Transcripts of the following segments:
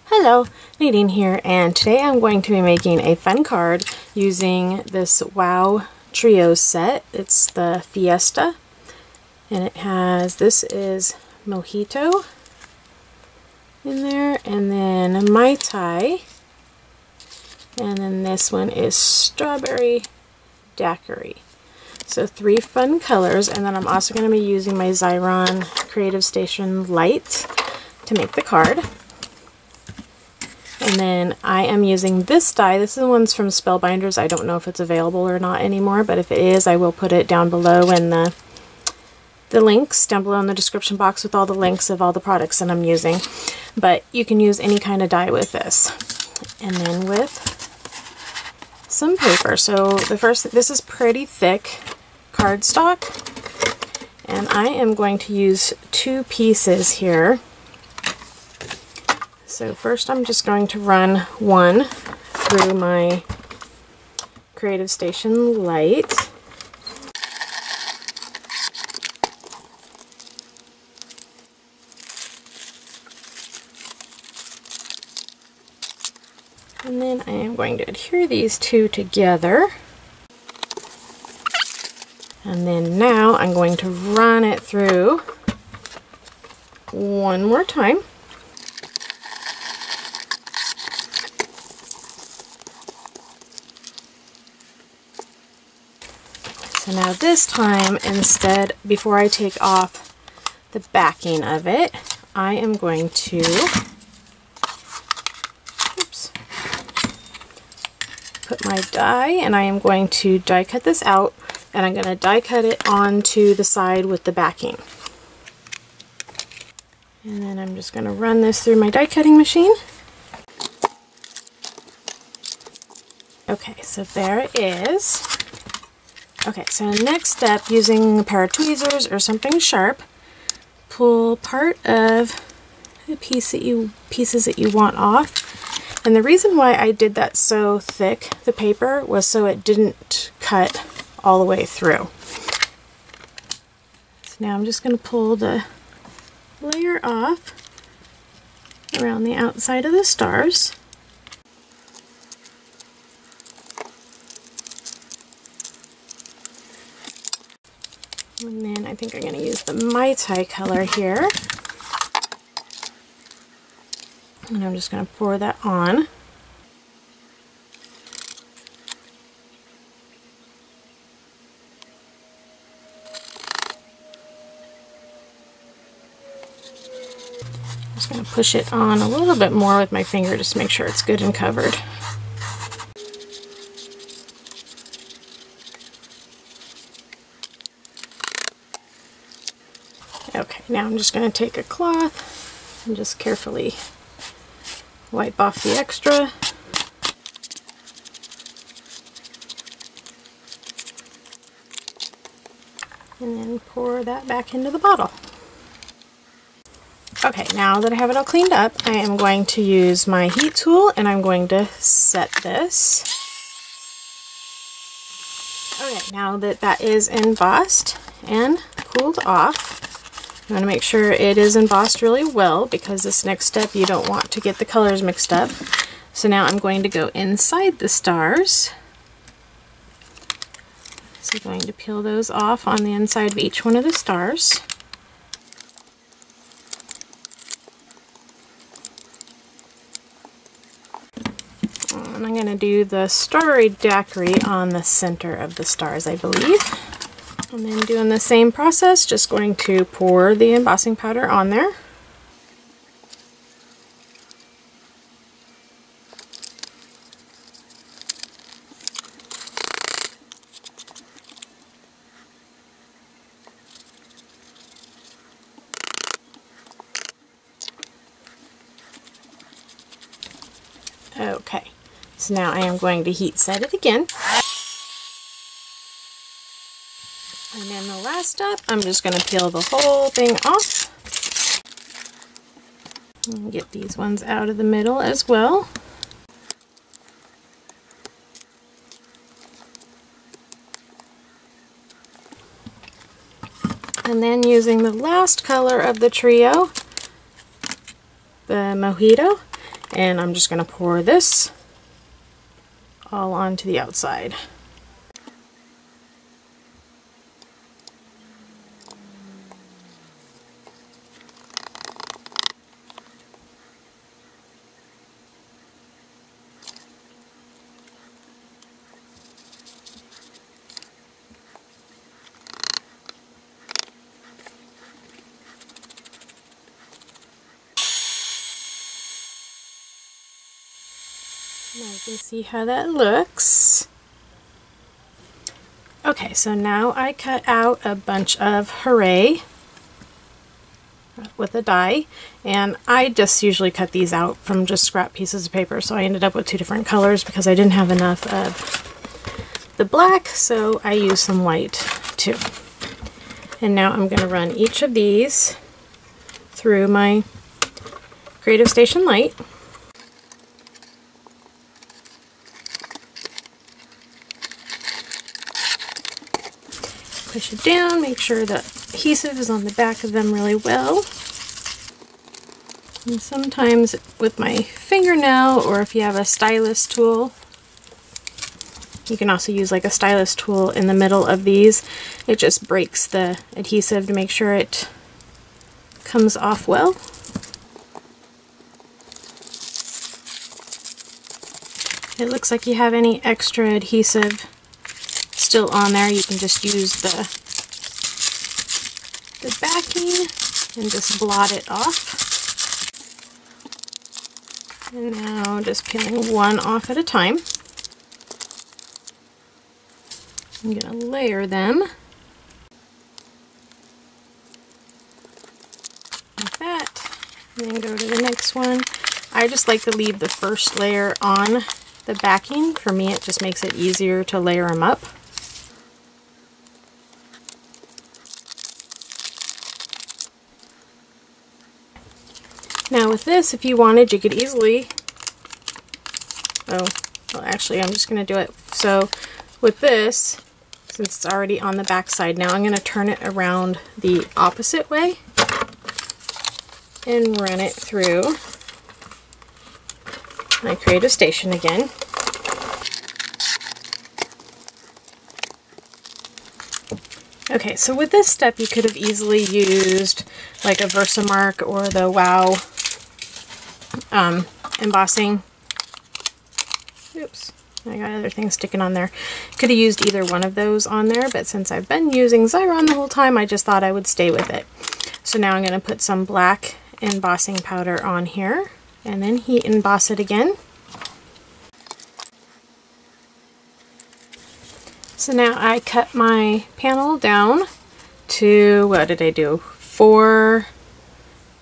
Hello, Nadine here, and today I'm going to be making a fun card using this WOW Trio set. It's the FIESTA, and it has, this is Mojito in there, and then Mai Tai, and then this one is Strawberry Daiquiri. So 3 fun colors, and then I'm also going to be using my Xyron Creative Station Lite to make the card. And then I am using this die. This is the one's from Spellbinders. I don't know if it's available or not anymore, but if it is, I will put it down below in the links, down below in the description box with all the links of all the products that I'm using. But you can use any kind of die with this. And then with some paper. So this is pretty thick cardstock. And I am going to use 2 pieces here. So first I'm just going to run one through my Creative Station Lite. And then I am going to adhere these 2 together. And then now I'm going to run it through one more time. So now this time, instead, before I take off the backing of it, I am going to put my die, and I am going to die cut this out, and I'm going to die cut it onto the side with the backing. And then I'm just going to run this through my die cutting machine. Okay, so there it is. Okay, so next step, using a pair of tweezers or something sharp, pull part of the pieces that you want off. And the reason why I did that so thick, the paper, was so it didn't cut all the way through. So now I'm just going to pull the layer off around the outside of the stars. And then I think I'm going to use the Mai Tai color here. And I'm just going to pour that on. I'm just going to push it on a little bit more with my finger just to make sure it's good and covered. Okay, now I'm just going to take a cloth and just carefully wipe off the extra. And then pour that back into the bottle. Okay, now that I have it all cleaned up, I am going to use my heat tool and I'm going to set this. Okay, now that that is embossed and cooled off, you want to make sure it is embossed really well, because this next step you don't want to get the colors mixed up. So now I'm going to go inside the stars. So I'm going to peel those off on the inside of each one of the stars. And I'm going to do the Strawberry Daiquiri on the center of the stars, I believe. And then doing the same process, just going to pour the embossing powder on there. Okay, so now I am going to heat set it again. And then the last step, I'm just going to peel the whole thing off. And get these ones out of the middle as well. And then using the last color of the trio, the Mojito, And I'm just going to pour this all onto the outside. Now you can see how that looks. Okay, so now I cut out a bunch of hooray with a die, and I just usually cut these out from just scrap pieces of paper, so I ended up with two different colors because I didn't have enough of the black, so I used some white too. And now I'm going to run each of these through my Creative Station Lite. Push it down, make sure the adhesive is on the back of them really well. And sometimes with my fingernail, or if you have a stylus tool, you can also use like a stylus tool in the middle of these. It just breaks the adhesive to make sure it comes off well. It looks like you have any extra adhesive still on there, you can just use the backing and just blot it off. And now just peeling one off at a time. I'm going to layer them like that, and then go to the next one. I just like to leave the first layer on the backing. For me, it just makes it easier to layer them up. Now with this, if you wanted, you could easily, well actually I'm just going to do it. So with this, since it's already on the back side, now I'm going to turn it around the opposite way and run it through my Creative Station again. Okay, so with this step you could have easily used like a VersaMark or the WOW embossing. Oops, I got other things sticking on there. Could have used either one of those on there, but since I've been using Xyron the whole time, I just thought I would stay with it. So now I'm going to put some black embossing powder on here and then heat emboss it again. So now I cut my panel down to, what did I do? 4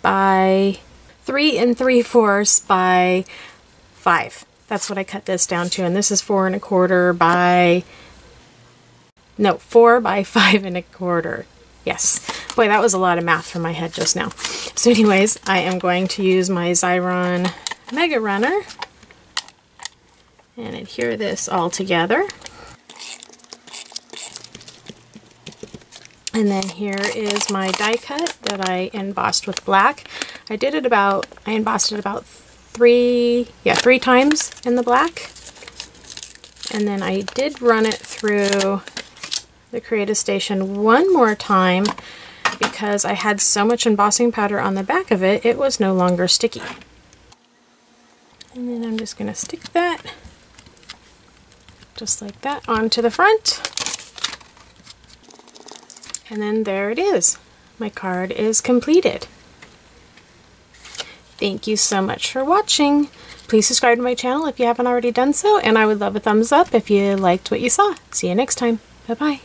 by 3 3/4 by 5. That's what I cut this down to, and this is 4 1/4 by, no, 4 by 5 1/4. Yes. Boy, that was a lot of math for my head just now. So anyways, I am going to use my Xyron Mega Runner and adhere this all together. And then here is my die cut that I embossed with black. I embossed it about three times in the black. And then I did run it through the Creative Station one more time because I had so much embossing powder on the back of it, it was no longer sticky. And then I'm just going to stick that just like that onto the front. And then there it is. My card is completed. Thank you so much for watching. Please subscribe to my channel if you haven't already done so, and I would love a thumbs up if you liked what you saw. See you next time. Bye-bye.